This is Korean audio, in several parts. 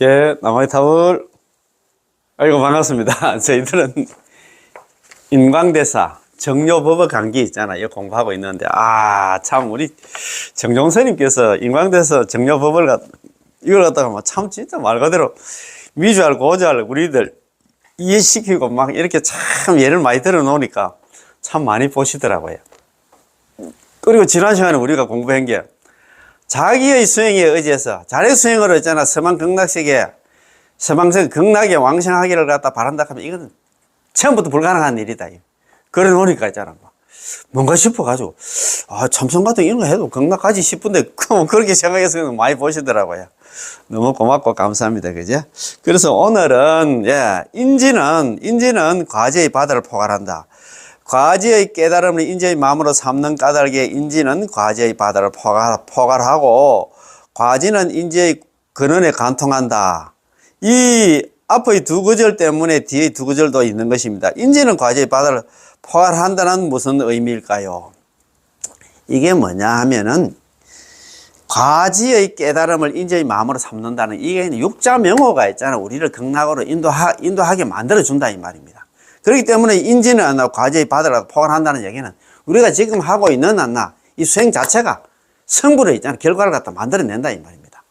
예, 남아의 타월. 아이고, 반갑습니다. 저희들은 인광대사 정료법의 강기 있잖아요. 공부하고 있는데, 참, 우리 정종스님께서 인광대사 정료법을, 이걸 갖다가 참 진짜 말 그대로 미주알, 고주알 우리들 이해시키고 막 이렇게 참 예를 많이 들어 놓으니까 참 많이 보시더라고요. 그리고 지난 시간에 우리가 공부한 게 자기의 수행에 의지해서 자력 수행으로 있잖아. 서망극락세계 서망생 극락의 왕생하기를 갖다 바란다 하면 이거는 처음부터 불가능한 일이다. 그래 놓으니까 있잖아. 뭔가 싶어가지고 참선 같은 이런 거 해도 극락하지 싶은데 그렇게 생각해서 많이 보시더라고요. 너무 고맙고 감사합니다. 그죠? 그래서 오늘은 인지는 과제의 바다를 포괄한다. 과제의 깨달음을 인지의 마음으로 삼는 까닭에 인지는 과제의 바다를 포괄하고 과지는 인지의 근원에 관통한다. 이 앞의 두 구절 때문에 뒤의 두 구절도 있는 것입니다. 인지는 과제의 바다를 포괄한다는 무슨 의미일까요? 이게 뭐냐 하면은 과지의 깨달음을 인지의 마음으로 삼는다는 이게 육자명호가 있잖아. 우리를 극락으로 인도하게 만들어준다 이 말입니다. 그렇기 때문에 인지는 과제의 바다를 포괄한다는 얘기는 우리가 지금 하고 있는 이 수행 자체가 성부를 있잖아. 결과를 갖다 만들어낸다 이 말입니다.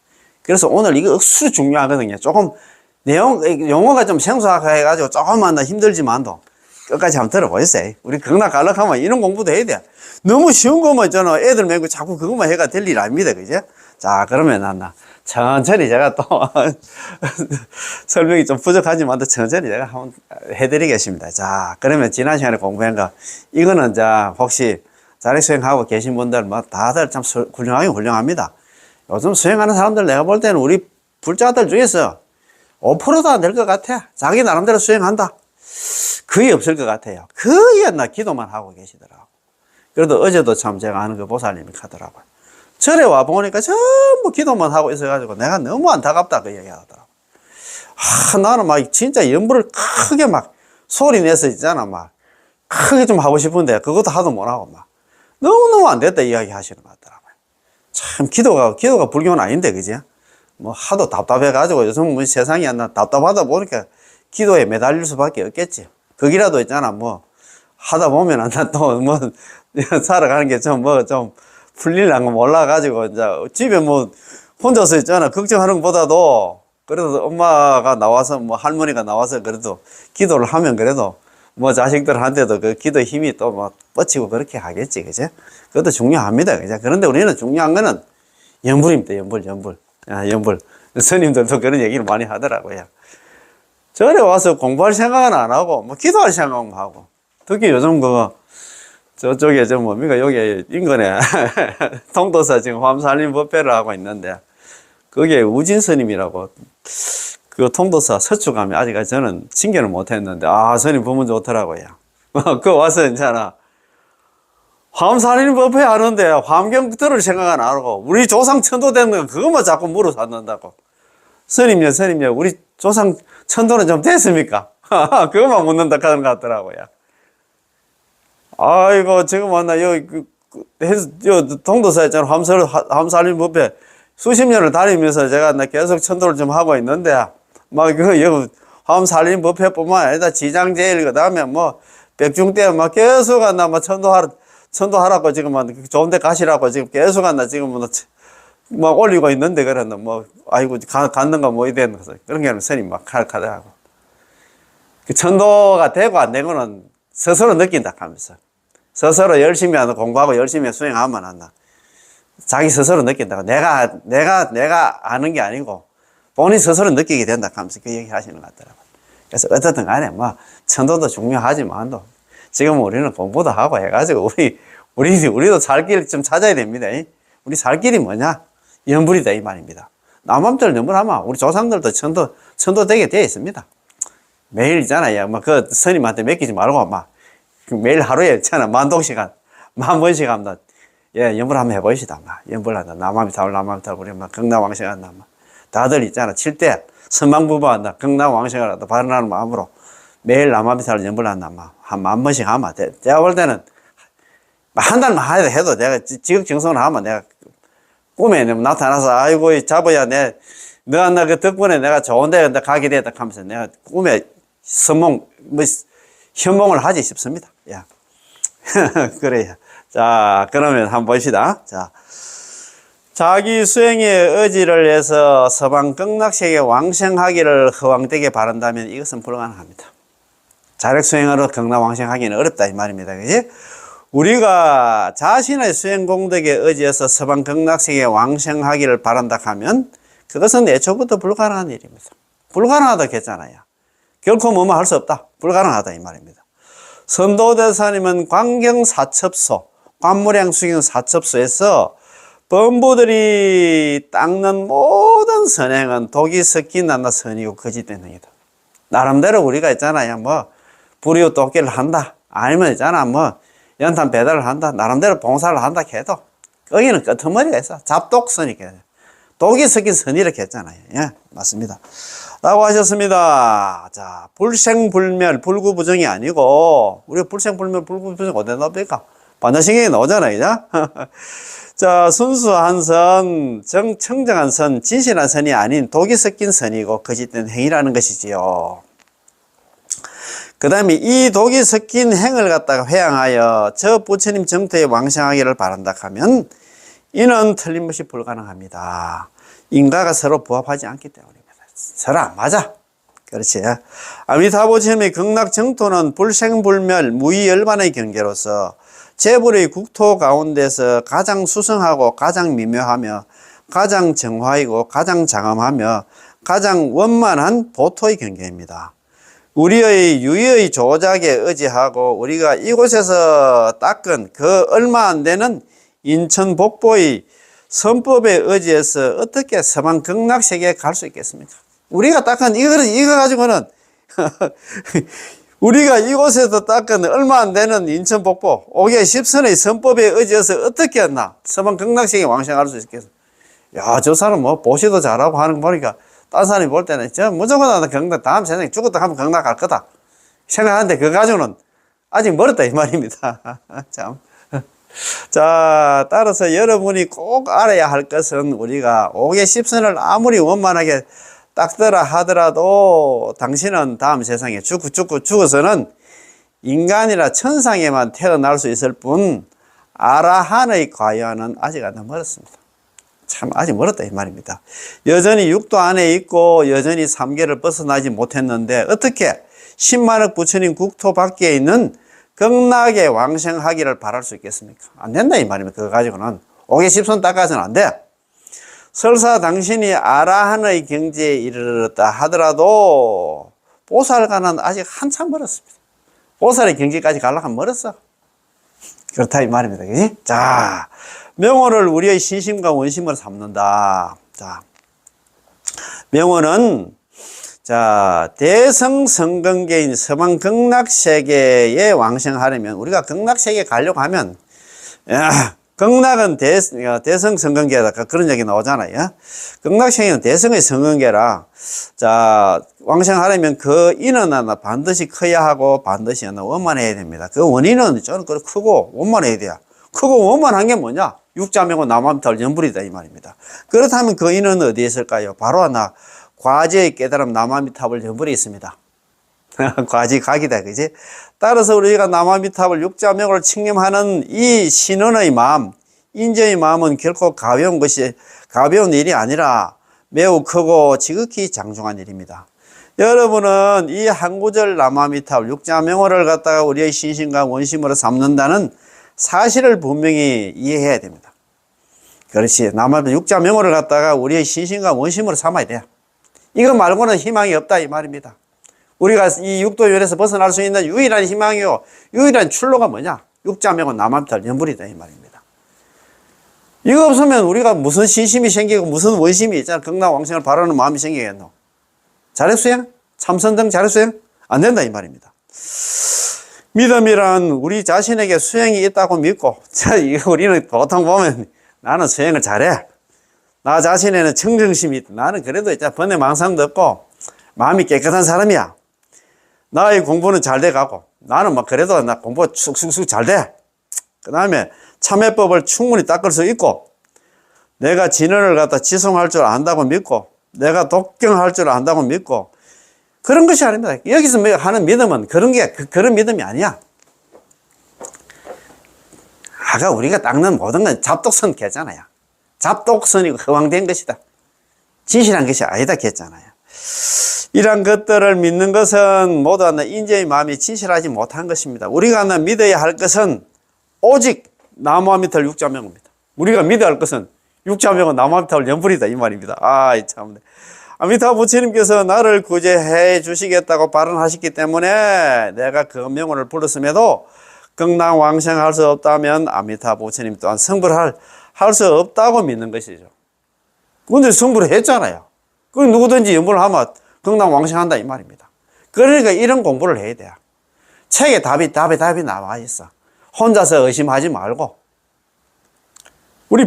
그래서 오늘 이거 억수로 중요하거든요. 조금 용어가 좀 생소해가지고 조금만 더 힘들지만도 끝까지 한번 들어보세요. 우리 극락 가려고 하면 이런 공부도 해야 돼. 너무 쉬운 거만 있잖아. 애들 말고 자꾸 그것만 해가 될 일 아닙니다. 그죠? 자, 그러면 천천히 제가 또 설명이 좀 부족하지만 천천히 제가 한번 해드리겠습니다. 자, 그러면 지난 시간에 공부한 거 이거는 혹시 자력 수행하고 계신 분들 다들 참 훌륭합니다. 요즘 수행하는 사람들 내가 볼 때는 우리 불자들 중에서 5%도 안 될 것 같아. 자기 나름대로 수행한다. 거의 없을 것 같아요. 거의 기도만 하고 계시더라고. 그래도 어제도 참 제가 아는 그 보살님이 하더라고요. 절에 와 보니까 전부 기도만 하고 있어가지고 내가 너무 안타깝다 그 얘기 하더라고. 나는 진짜 연불을 크게 소리 내서 있잖아. 크게 좀 하고 싶은데 그것도 하도 못하고 너무너무 안 됐다 이야기 하시는 것 같더라고요. 참 기도가 불교는 아닌데 그지? 하도 답답해가지고 요즘 세상이 답답하다 보니까 기도에 매달릴 수밖에 없겠지. 거기라도 있잖아. 하다 보면 또 살아가는 게 좀 풀릴랑가 몰라가지고 이제 집에 혼자서 있잖아. 걱정하는 것보다도 그래도 엄마가 나와서 할머니가 나와서 그래도 기도를 하면 그래도 자식들한테도 그 기도 힘이 또 뻗치고 그렇게 하겠지. 그죠? 그것도 중요합니다. 그죠? 그런데 우리는 중요한 거는 연불입니다. 연불. 연불. 스님들도 그런 얘기를 많이 하더라고요. 절에 와서 공부할 생각은 안 하고, 기도할 생각만 하고. 특히 요즘 저쪽에 여기 인근에 통도사 지금 화엄살림 법회를 하고 있는데, 거기에 우진 스님이라고, 그 통도사 서축하면 아직 저는 친견을 못 했는데, 스님 보면 좋더라고요. 와서 있잖아. 화엄살림 법회 하는데 화엄경 들을 생각은 안 하고, 우리 조상 천도된 거 그것만 자꾸 물어 찾는다고. 스님요, 우리 조상 천도는 좀 됐습니까? 그것만 묻는다 하는 것 같더라고요. 아이고, 지금 여기, 통도사 있잖아. 화엄살림 법회 수십 년을 다니면서 제가 계속 천도를 좀 하고 있는데, 여기 화엄살림 법회뿐만 아니라 지장제일, 그 다음에 백중대 계속 천도하라고 지금 좋은 데 가시라고 지금 계속 지금 올리고 있는데, 아이고, 갔는가 이되는 거서. 그런 게 스님 하더라고. 천도가 되고 안 된 거는 스스로 느낀다 하면서. 스스로 열심히 공부하고 열심히 수행하면 자기 스스로 느낀다고. 내가 아는 게 아니고, 본인 스스로 느끼게 된다 하면서 그 얘기 하시는 것 같더라고요. 그래서 어떻든 간에 천도도 중요하지만도, 지금 우리는 공부도 하고 해가지고, 우리도 살 길 좀 찾아야 됩니다. 우리 살 길이 뭐냐? 연불이다 이 말입니다. 남함들 연불하면 우리 조상들도 천도 되게 되어 있습니다. 매일 있잖아요. 그 스님한테 맡기지 말고 매일 하루에 있잖아. 10,000시간, 10,000번씩 합니다. 연불 한번 해보시다. 연불한다. 남함이 타올 우리 극락왕생한다. 다들 있잖아. 7대 선망부부 한다. 극락왕생을 한다. 발언하는 마음으로 매일 남함이 타올 연불한다. 한 10,000번씩 하면 돼. 제가 볼 때는 한 달만 해도 내가 지극정성을 하면 내가 꿈에 나타나서 아이고 잡아야 너가 나 그 덕분에 내가 좋은 데 가게 됐다 하면서 내가 꿈에 현몽을 하지 싶습니다. 야. 그래요. 자, 그러면 한번 봅시다. 자. 자기 수행의 의지를 해서 서방 극락세계 왕생하기를 허황되게 바란다면 이것은 불가능합니다. 자력 수행으로 극락왕생하기는 어렵다 이 말입니다. 그지? 우리가 자신의 수행 공덕에 의지해서 서방 극락세계 왕생하기를 바란다 하면 그것은 애초부터 불가능한 일입니다. 불가능하다 했잖아요. 결코 뭐뭐 할 수 없다. 불가능하다 이 말입니다. 선도대사님은 광경사첩소, 관무량수경사첩소에서 범부들이 닦는 모든 선행은 독이 섞인 난다 선이고 거짓된 행위다. 나름대로 우리가 있잖아요. 뭐 불이웃 돕기를 한다. 아니면 있잖아. 뭐 연탄 배달을 한다. 나름대로 봉사를 한다 해도 거기는 끄트머리가 있어. 잡독선이니까. 독이 섞인 선 이렇게 했잖아요. 예, 맞습니다. 라고 하셨습니다. 자, 불생불멸, 불구부정이 아니고 우리가 불생불멸, 불구부정 어디에 나옵니까? 반야신경에 나오잖아요. 자, 순수한 선, 청정한 선, 진실한 선이 아닌 독이 섞인 선이고 거짓된 행위라는 것이지요. 그 다음에 이 독이 섞인 행을 갖다가 회양하여 저 부처님 정토에 왕생하기를 바란다 하면 이는 틀림없이 불가능합니다. 인과가 서로 부합하지 않기 때문입니다. 서로 안 맞아. 그렇지. 아미타 부처님의 극락 정토는 불생불멸, 무의열반의 경계로서 재불의 국토 가운데서 가장 수성하고 가장 미묘하며 가장 정화이고 가장 장엄하며 가장 원만한 보토의 경계입니다. 우리의 유의의 조작에 의지하고 우리가 이곳에서 닦은 그 얼마 안 되는 인천 복보의 선법에 의지해서 어떻게 서방 극락세계에 갈 수 있겠습니까? 우리가 닦은 이거 가지고는 우리가 이곳에서 닦은 얼마 안 되는 인천 복보 5개 10선의 선법에 의지해서 어떻게 했나? 서방 극락세계에 왕생할 수 있겠어? 야, 저 사람 뭐 보시도 잘하고 하는 거 보니까 딴 사람이 볼 때는 저 무조건 나는 극락 다음 세상에 죽었다 하면 극락 갈 거다 생각하는데 그거 가지고는 아직 멀었다 이 말입니다. 참. 자, 따라서 여러분이 꼭 알아야 할 것은 우리가 5개 10선을 아무리 원만하게 닦더라 하더라도 당신은 다음 세상에 죽어서는 인간이나 천상에만 태어날 수 있을 뿐 아라한의 과연은 아직 안 멀었습니다. 참 아직 멀었다 이 말입니다. 여전히 육도 안에 있고 여전히 삼계를 벗어나지 못했는데 어떻게 10만억 부처님 국토 밖에 있는 극락에 왕생하기를 바랄 수 있겠습니까? 안 된다 이 말입니다. 그거 가지고는 5개 10선 닦아서는 안 돼. 설사 당신이 아라한의 경지에 이르렀다 하더라도 보살과는 아직 한참 멀었습니다. 보살의 경지까지 가려면 멀었어. 그렇다 이 말입니다. 그치? 자, 명호를 우리의 신심과 원심으로 삼는다. 자, 명호는 자, 대성성근계인 서방 극락세계에 왕생하려면 우리가 극락세계에 가려고 하면 극락은 대성성근계다 그런 얘기 나오잖아요. 극락세계는 대성의 성근계라 자 왕생하려면 그 인은 반드시 커야 하고 반드시 원만해야 됩니다. 그 원인은 저는 크고 원만해야 돼요. 크고 원만한 게 뭐냐? 육자명호 남암탈 연불이다 이 말입니다. 그렇다면 그 인은 어디에 있을까요? 바로 과지의 깨달음 남아미탑을 연불이 있습니다. 과지 각이다 그지? 따라서 우리가 남아미탑을 육자명을 칭념하는 이 신원의 마음, 인정의 마음은 결코 가벼운 일이 아니라 매우 크고 지극히 장중한 일입니다. 여러분은 이 한 구절 남아미탑 육자명호를 갖다가 우리의 신심과 원심으로 삼는다는 사실을 분명히 이해해야 됩니다. 그렇지. 남아미탑 육자명호를 갖다가 우리의 신심과 원심으로 삼아야 돼요. 이거 말고는 희망이 없다 이 말입니다. 우리가 이 육도연에서 벗어날 수 있는 유일한 희망이요 유일한 출로가 뭐냐? 육자명호 남암탈 연불이다 이 말입니다. 이거 없으면 우리가 무슨 신심이 생기고 무슨 원심이 있잖아. 극락왕생을 바라는 마음이 생기겠노? 자력수행? 참선등 자력수행? 안 된다 이 말입니다. 믿음이란 우리 자신에게 수행이 있다고 믿고 우리는 보통 보면 나는 수행을 잘해. 나 자신에는 청정심이 있다. 나는 그래도 있잖아. 번뇌망상도 없고 마음이 깨끗한 사람이야. 나의 공부는 잘 돼가고 나는 그래도 나 공부 쑥쑥쑥 잘 돼. 그 다음에 참회법을 충분히 닦을 수 있고 내가 진언을 갖다 지송할 줄 안다고 믿고 내가 독경할 줄 안다고 믿고 그런 것이 아닙니다. 여기서 하는 믿음은 그런 믿음이 아니야. 아까 우리가 닦는 모든 건 잡독선 했잖아요. 잡독선이고 허황된 것이다. 진실한 것이 아니다 했잖아요. 이러한 것들을 믿는 것은 모두 하나 인재의 마음이 진실하지 못한 것입니다. 우리가 하나 믿어야 할 것은 오직 나무아미타불 육자명입니다. 우리가 믿어야 할 것은 육자명은 나무아미타불 연불이다 이 말입니다. 참. 아미타 부처님께서 나를 구제해 주시겠다고 발언하셨기 때문에 내가 그 명호를 불렀음에도 극락왕생할 수 없다면 아미타 부처님 또한 성불할 수 없다고 믿는 것이죠. 근데 성불을 했잖아요. 그럼 누구든지 연불을 하면 극락왕생한다 이 말입니다. 그러니까 이런 공부를 해야 돼요. 책에 답이 나와 있어. 혼자서 의심하지 말고. 우리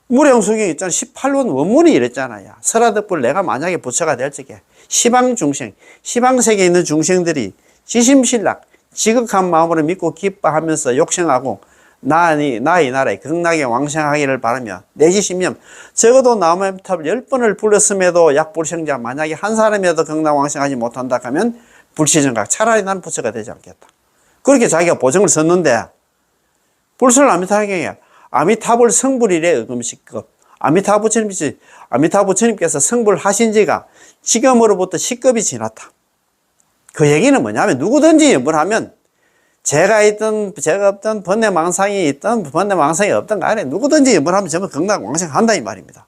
무량수경 있잖아요. 18원 원문이 이랬잖아요. 설화득불 내가 만약에 부처가 될 적에 시방중생, 시방세계에 있는 중생들이 지심신락, 지극한 마음으로 믿고 기뻐하면서 욕생하고 나의 나라에 극락에 왕생하기를 바라며 내지심념 적어도 나무아미타불 10번을 불렀음에도 약불생자 만약에 한 사람이라도 극락 왕생하지 못한다 하면 불시정각 차라리 나는 부처가 되지 않겠다. 그렇게 자기가 보증을 썼는데 불설 아미타경에 아미타불 성불일의 의금식급 아미타 부처님께서 성불하신 지가 지금으로부터 10급이 지났다. 그 얘기는 뭐냐면 누구든지 연불하면 죄가 있든 죄가 없든 번뇌망상이 있든 번뇌망상이 없든 간에 누구든지 연불하면 전부 극락왕생한다 이 말입니다.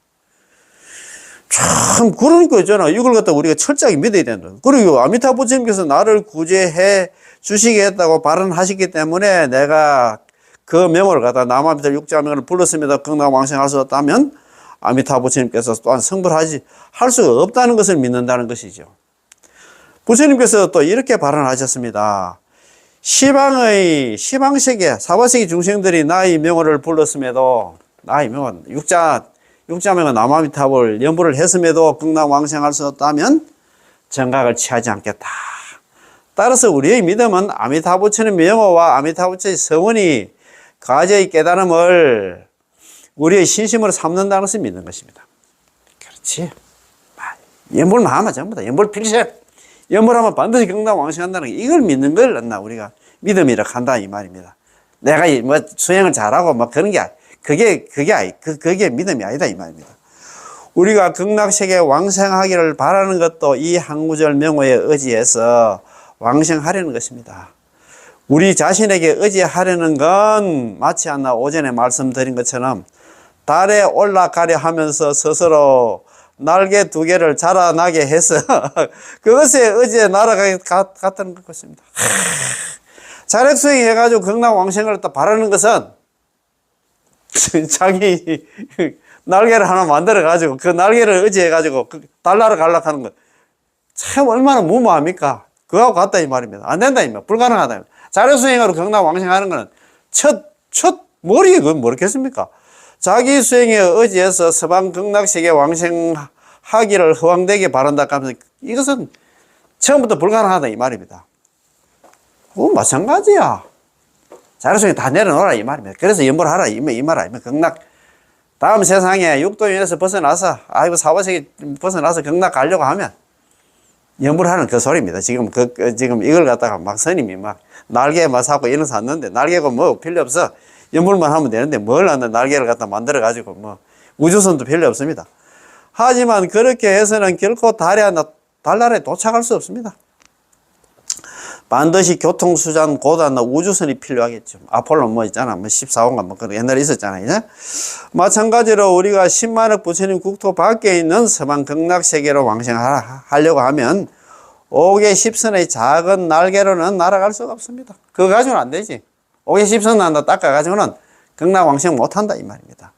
참 그러니까 있잖아. 이걸 갖다 우리가 철저하게 믿어야 된다. 그리고 아미타 부처님께서 나를 구제해 주시겠다고 발언하셨기 때문에 내가 그 명호를 갖다 나무아미타불 육자명을 불렀습니다. 극락왕생할 수 없다면 아미타 부처님께서 또한 성불할 수 없다는 것을 믿는다는 것이죠. 부처님께서 또 이렇게 발언하셨습니다. 시방세계, 사바세계 중생들이 나의 명호를 불렀음에도, 나의 명호, 육자명은 나무아미타불 연불을 했음에도 극락왕생할 수 없다면 정각을 취하지 않겠다. 따라서 우리의 믿음은 아미타 부처님 명호와 아미타 부처의 서원이 가져의 깨달음을 우리의 신심으로 삼는다는 것을 믿는 것입니다. 그렇지. 연불만 하면 전부 다 연불 필세. 연불하면 반드시 극락왕생한다는 이걸 믿는 걸 우리가 믿음이라 한다 이 말입니다. 내가 뭐 수행을 잘하고 뭐 그런 게 그게 믿음이 아니다 이 말입니다. 우리가 극락세계에 왕생하기를 바라는 것도 이 한구절 명호에 의지해서 왕생하려는 것입니다. 우리 자신에게 의지하려는 건 마치 오전에 말씀드린 것처럼 달에 올라가려 하면서 스스로 날개 2개를 자라나게 해서 그것에 의지해 날아가겠다는 것 같습니다. 자력수행 해가지고 극락왕생을 또 바라는 것은 자기 날개를 하나 만들어가지고 그 날개를 의지해가지고 달나라 가려고 하는 것 참 얼마나 무모합니까? 그거하고 같다 이 말입니다. 안 된다 이 말. 불가능하다. 자력수행으로 극락왕생하는 것은 첫 머리에 그건 뭐겠습니까? 자기 수행에 의지해서 서방 극락세계 왕생하기를 허황되게 바란다 하면서 이것은 처음부터 불가능하다 이 말입니다. 마찬가지야. 자력수행 다 내려놓으라 이 말입니다. 그래서 연불하라 이 말 아니면 극락 다음 세상에 육도윤에서 벗어나서 사바세계 벗어나서 극락 가려고 하면 연불하는 그 소리입니다. 지금 이걸 갖다가 막 스님이 막 날개 막 사고 이런 거 샀는데 날개가 뭐 필요 없어. 연불만 하면 되는데 뭘 한다 날개를 갖다 만들어 가지고 뭐 우주선도 필요 없습니다. 하지만 그렇게 해서는 결코 달나라에 도착할 수 없습니다. 반드시 교통수단 고단나 우주선이 필요하겠죠. 아폴로 뭐 있잖아. 뭐 14호인가 뭐 그런 옛날에 있었잖아요. 이제? 마찬가지로 우리가 10만억 부처님 국토 밖에 있는 서방 극락세계로 왕생하려고 하면 5개 10선의 작은 날개로는 날아갈 수가 없습니다. 그거 가지고는 안 되지. 5개 10선 한다 닦아가지고는 극락왕생 못한다 이 말입니다.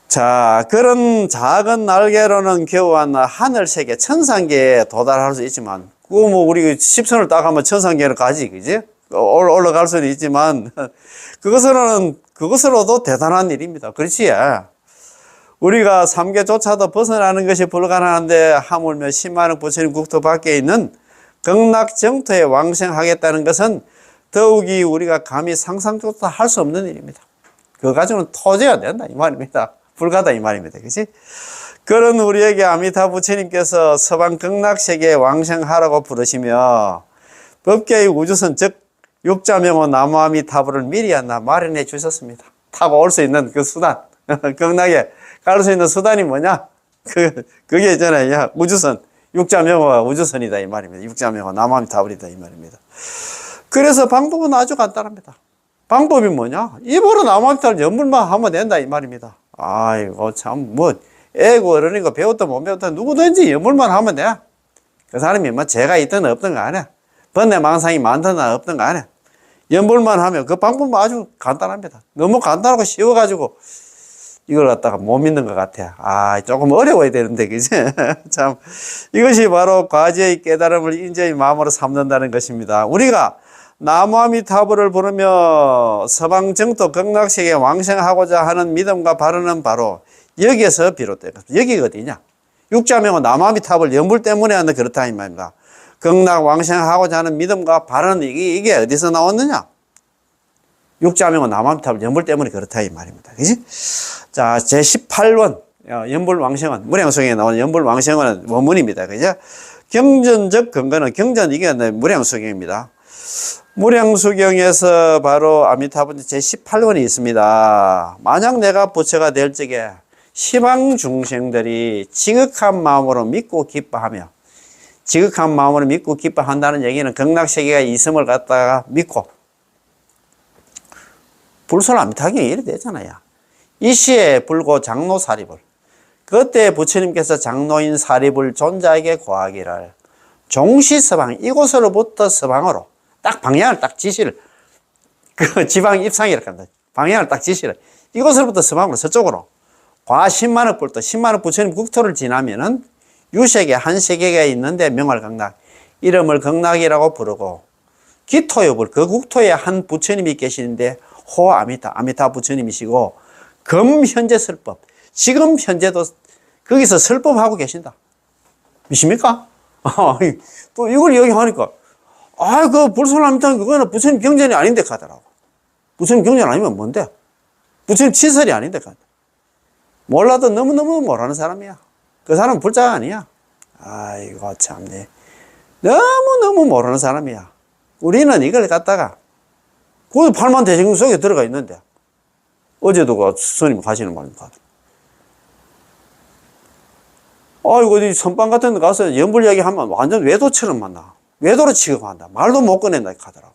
자, 그런 작은 날개로는 겨우 하늘세계 천상계에 도달할 수 있지만 그거 뭐 우리 10선을 딱 하면 천상계를 가지, 그지? 올라갈 수는 있지만 그것으로도 대단한 일입니다. 그렇지? 우리가 3계조차도 벗어나는 것이 불가능한데 하물며 10만억 부처님 국토 밖에 있는 극락정토에 왕생하겠다는 것은 더욱이 우리가 감히 상상조차 할 수 없는 일입니다. 그거 가지고는 토제가 된다 이 말입니다. 불가다 이 말입니다. 그치? 그런 우리에게 아미타 부처님께서 서방 극락세계에 왕생하라고 부르시며 법계의 우주선 즉 육자명호 나무아미타불을 미리 마련해 주셨습니다. 타고 올 수 있는 그 수단 극락에 갈 수 있는 수단이 뭐냐? 그게 있잖아요. 야, 우주선 육자명호가 우주선이다 이 말입니다. 육자명호 나무아미타불이다 이 말입니다. 그래서 방법은 아주 간단합니다. 방법이 뭐냐? 입으로 나무아미타불 연불만 하면 된다 이 말입니다. 아이고 참 뭐 애고 어른이고 배웠든 못 배웠든 누구든지 연불만 하면 돼. 그 사람이 뭐 죄가 있든 없든 간에 번뇌 망상이 많든 없든 간에 연불만 하면 그 방법은 아주 간단합니다. 너무 간단하고 쉬워가지고 이걸 갖다가 못 믿는 것 같아. 조금 어려워야 되는데, 그지? 참, 이것이 바로 과지의 깨달음을 인재의 마음으로 삼는다는 것입니다. 우리가 나무아미타불을 부르며 서방 정토 극락세계에 왕생하고자 하는 믿음과 발언은 바로 여기에서 비롯된 것입니다. 여기가 어디냐? 육자명은 나무아미타불 연불 때문에 하는 그렇다 이 말입니다. 극락 왕생하고자 하는 믿음과 발언은 이게 어디서 나왔느냐? 육자명은 나무아미타불 연불 때문에 그렇다 이 말입니다. 그지? 자, 제18원 연불왕생원 무량수경에 나오는 연불왕생원은 원문입니다. 그죠? 경전적 근거는 경전 이게 무량수경입니다. 무량수경에서 바로 아미타불 제18원이 있습니다. 만약 내가 부처가 될 적에 시방 중생들이 지극한 마음으로 믿고 기뻐하며 지극한 마음으로 믿고 기뻐한다는 얘기는 극락세계가 있음을 갖다가 믿고 불솔아미타경이 이래 되잖아요. 이시에 불고 장로 사립을 그때 부처님께서 장로인 사립을 존자에게 고하기를 종시서방 이곳으로부터 서방으로 딱 방향을 딱 지시를 그 지방 입상이라고 합니다. 방향을 딱 지시를 이곳으로부터 서방으로 서쪽으로 과 10만억 불도 10만억 부처님 국토를 지나면은 유세계 한 세계가 있는데 명월극락 이름을 극락이라고 부르고 기토엽을 그 국토에 한 부처님이 계시는데 아미타 부처님이시고 금현재 설법 지금 현재도 거기서 설법하고 계신다. 믿습니까? 또 이걸 얘기하니까 그 불솔아미타 그거는 부처님 경전이 아닌데 가더라고. 부처님 경전 아니면 뭔데? 부처님 치설이 아닌데 가더라고. 몰라도 너무너무 모르는 사람이야. 그 사람은 불자가 아니야. 아이고 참네. 너무너무 모르는 사람이야. 우리는 이걸 갖다가 그 팔만 대중 속에 들어가 있는데 어제도 그 스님 가시는 말입니다. 어디 선방 같은 데 가서 연불 이야기 하면 완전 외도처럼 만나. 외도로 취급한다. 말도 못 꺼낸다 하더라고.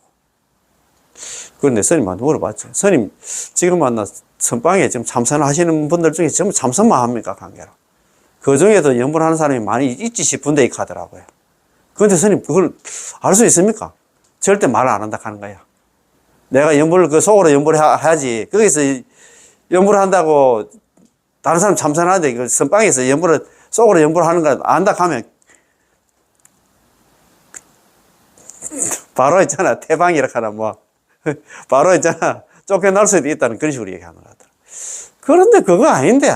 그런데 스님한테 물어봤죠. 스님 지금 만나 선방에 지금 참선하시는 분들 중에 전부 참선만 합니까? 관계로. 그 중에도 연불하는 사람이 많이 있지 싶은데 하더라고요. 그런데 스님 그걸 알 수 있습니까? 절대 말 안 한다 하는 거야. 내가 연불을 그 속으로 연불해야지. 거기서 연불을 한다고 다른 사람 참선하는데 그 선방에서 연불을 속으로 연불하는 걸 안다 하면 바로 있잖아. 태방이라 하나 뭐 바로 있잖아. 쫓겨날 수도 있다는 그런 식으로 얘기하는 것 같더라. 그런데 그거 아닌데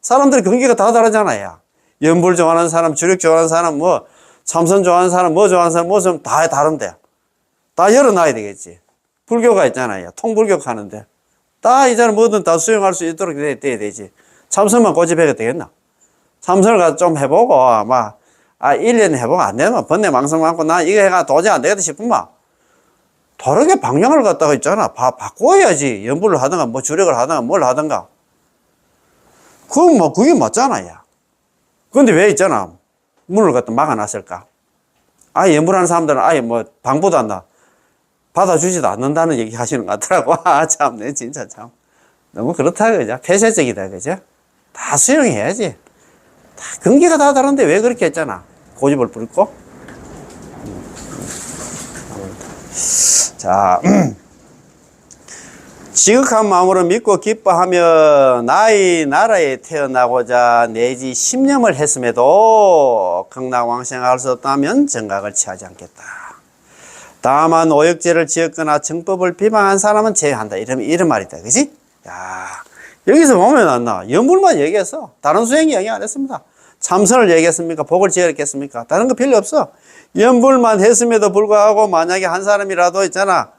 사람들이 경계가 다 다르잖아요. 연불 좋아하는 사람, 주력 좋아하는 사람, 뭐 참선 좋아하는 사람, 뭐 좋아하는 사람, 뭐 좀 다 다른데 다 열어놔야 되겠지. 불교가 있잖아요. 통불교 하는데 다 이제는 뭐든 다 수용할 수 있도록 돼야 되지. 참선만 고집해도 되겠나? 참선을 좀 해보고 막 1년 해보고 안 되면 번뇌 망상 많고 나 이거 해가 도저히 안 되겠다 싶으면 다르게 방향을 갖다가 있잖아. 바꿔야지. 연불을 하든가 뭐 주력을 하든가 뭘 하든가. 그게 맞잖아요. 그런데 왜 있잖아. 문을 갖다 막아놨을까? 연불하는 사람들은 아예 뭐 방부도 한다. 받아주지도 않는다는 얘기 하시는 것 같더라고. 참네, 진짜 참. 너무 그렇다, 그죠? 폐쇄적이다, 그죠? 다 수용해야지. 다, 경계가 다 다른데 왜 그렇게 했잖아. 고집을 부리고. 자, 지극한 마음으로 믿고 기뻐하며 나의 나라에 태어나고자 내지 심념을 했음에도 극락왕생할 수 없다면 정각을 취하지 않겠다. 다만 오역죄를 지었거나 정법을 비방한 사람은 제외한다. 이런 말이다. 그지? 야, 여기서 보면 안 나. 연불만 얘기했어. 다른 수행이 얘기 안 했습니다. 참선을 얘기했습니까? 복을 지었겠습니까? 다른 거 필요 없어. 연불만 했음에도 불구하고 만약에 한 사람이라도 있잖아.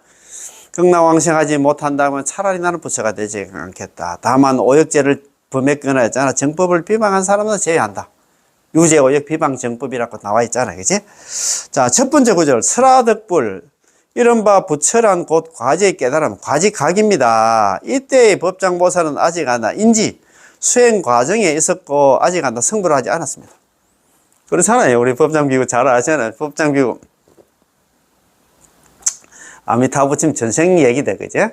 극락왕생하지 못한다면 차라리 나는 부처가 되지 않겠다. 다만 오역죄를 범했거나 했잖아. 정법을 비방한 사람은 제외한다. 유죄오역 비방정법이라고 나와 있잖아. 그치? 자, 첫 번째 구절. 설하덕불. 이른바 부처란 곧 과제의 깨달음, 과지각입니다. 이때의 법장보살은 아직 안다. 인지, 수행 과정에 있었고, 아직 안다. 성불을 하지 않았습니다. 그렇잖아요. 우리 법장비구 잘 아시잖아요. 법장비구. 아미타부침 전생 얘기다. 그죠?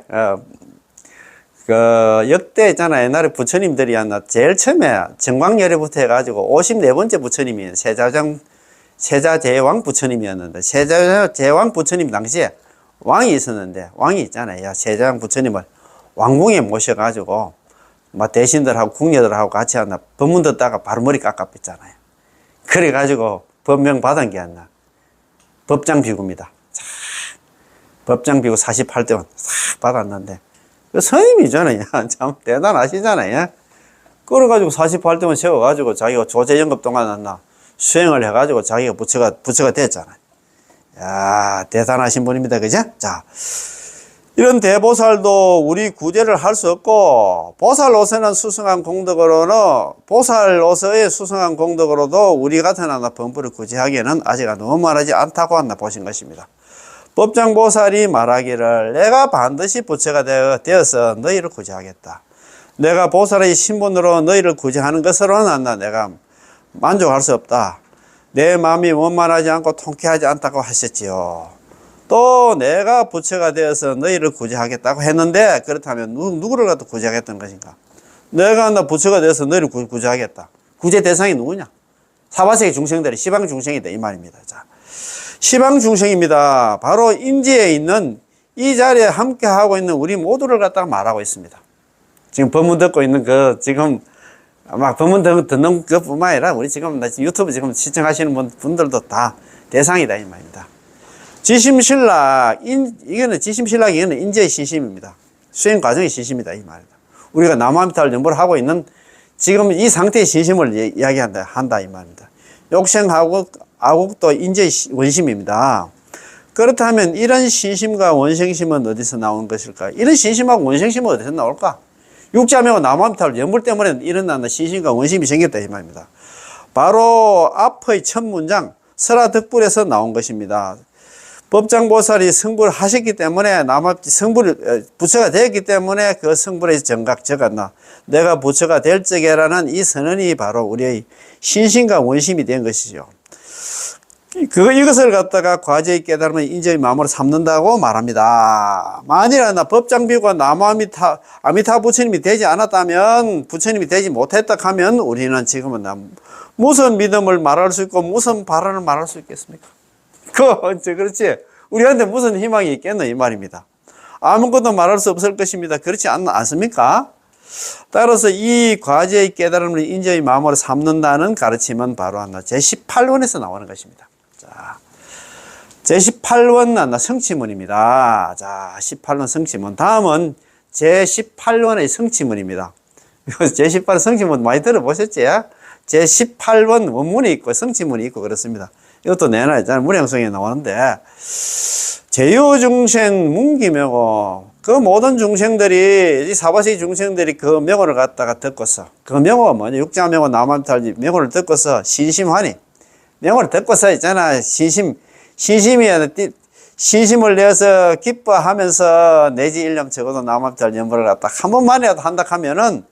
역대 있잖아. 옛날에 부처님들이 제일 처음에 정광열애부터 해가지고 54번째 부처님이 세자제왕 부처님이었는데, 세자제왕 부처님 당시에 왕이 있었는데, 왕이 있잖아요. 세자제왕 부처님을 왕궁에 모셔가지고, 막 대신들하고 궁녀들하고 같이 법문 듣다가 바로 머리 깎아뺐잖아요. 그래가지고 법명 받은 게 법장비구입니다. 법장비구 48대원 싹 받았는데, 스님이잖아요. 참 대단하시잖아요. 그래가지고 48대원 세워가지고 자기가 조제연급 동안 수행을 해가지고 자기가 부처가 됐잖아요. 야, 대단하신 분입니다. 그죠? 자, 이런 대보살도 우리 구제를 할 수 없고, 보살로서는 수승한 공덕으로는, 보살로서의 수승한 공덕으로도 우리 같은 범부를 구제하기에는 아직 너무 말하지 않다고 보신 것입니다. 법장보살이 말하기를 내가 반드시 부처가 되어서 너희를 구제하겠다. 내가 보살의 신분으로 너희를 구제하는 것으로는 내가 만족할 수 없다. 내 마음이 원만하지 않고 통쾌하지 않다고 하셨지요. 또 내가 부처가 되어서 너희를 구제하겠다고 했는데, 그렇다면 누구를 갖다 구제하겠다는 것인가? 내가 부처가 되어서 너희를 구제하겠다. 구제 대상이 누구냐? 사바세계 중생들이 시방 중생이다 이 말입니다. 자, 시방 중생입니다. 바로 인지에 있는 이 자리에 함께 하고 있는 우리 모두를 갖다가 말하고 있습니다. 지금 법문 듣고 있는 지금 막 법문 듣는 것뿐만 아니라 우리 지금 유튜브 지금 시청하시는 분들도 다 대상이다 이 말입니다. 지심신락, 이거는 지심신락이 이거는 인지의 시심입니다. 수행 과정의 시심이다 이 말이다. 우리가 남아미타를 연보를 하고 있는 지금 이 상태의 시심을 한다 이 말입니다. 욕생하고 아국도 인지의 원심입니다. 그렇다면 이런 신심과 원생심은 어디서 나온 것일까? 이런 신심하고 원생심은 어디서 나올까? 육자명은 남아미타를 연불 때문에 일어나는 신심과 원심이 생겼다 이 말입니다. 바로 앞의 첫 문장 설하덕불에서 나온 것입니다. 법장보살이 성불을 하셨기 때문에 부처가 되었기 때문에 그 성불의 정각 적었나 내가 부처가 될 적에라는 이 선언이 바로 우리의 신심과 원심이 된 것이죠. 이것을 갖다가 과제의 깨달음을 인정의 마음으로 삼는다고 말합니다. 만일 법장비구가 아미타 부처님이 되지 않았다면, 부처님이 되지 못했다 하면 우리는 지금은 무슨 믿음을 말할 수 있고 무슨 발언을 말할 수 있겠습니까? 그렇지. 우리한테 무슨 희망이 있겠노 이 말입니다. 아무것도 말할 수 없을 것입니다. 그렇지 않습니까? 따라서 이 과제의 깨달음을 인정의 마음으로 삼는다는 가르침은 바로 제18원에서 나오는 것입니다. 자, 제18원 성취문입니다. 자, 18원 성취문. 다음은 제18원의 성취문입니다. 제18원 성취문 많이 들어보셨지? 제18원 원문이 있고 성취문이 있고 그렇습니다. 이것도 내놔있잖아요. 문양성에 나오는데, 제유중생 문기명호, 그 모든 중생들이, 이 사바세계 중생들이 그 명호를 갖다가 듣고서, 그 명호가 뭐냐? 육자명호, 남암탈 명호를 듣고서 신심하니, 명호를 듣고서 있잖아. 신심을 내어서 기뻐하면서 내지 일념 적어도 남암탈 연보를 갖다 한 번만이라도 한다 하면은,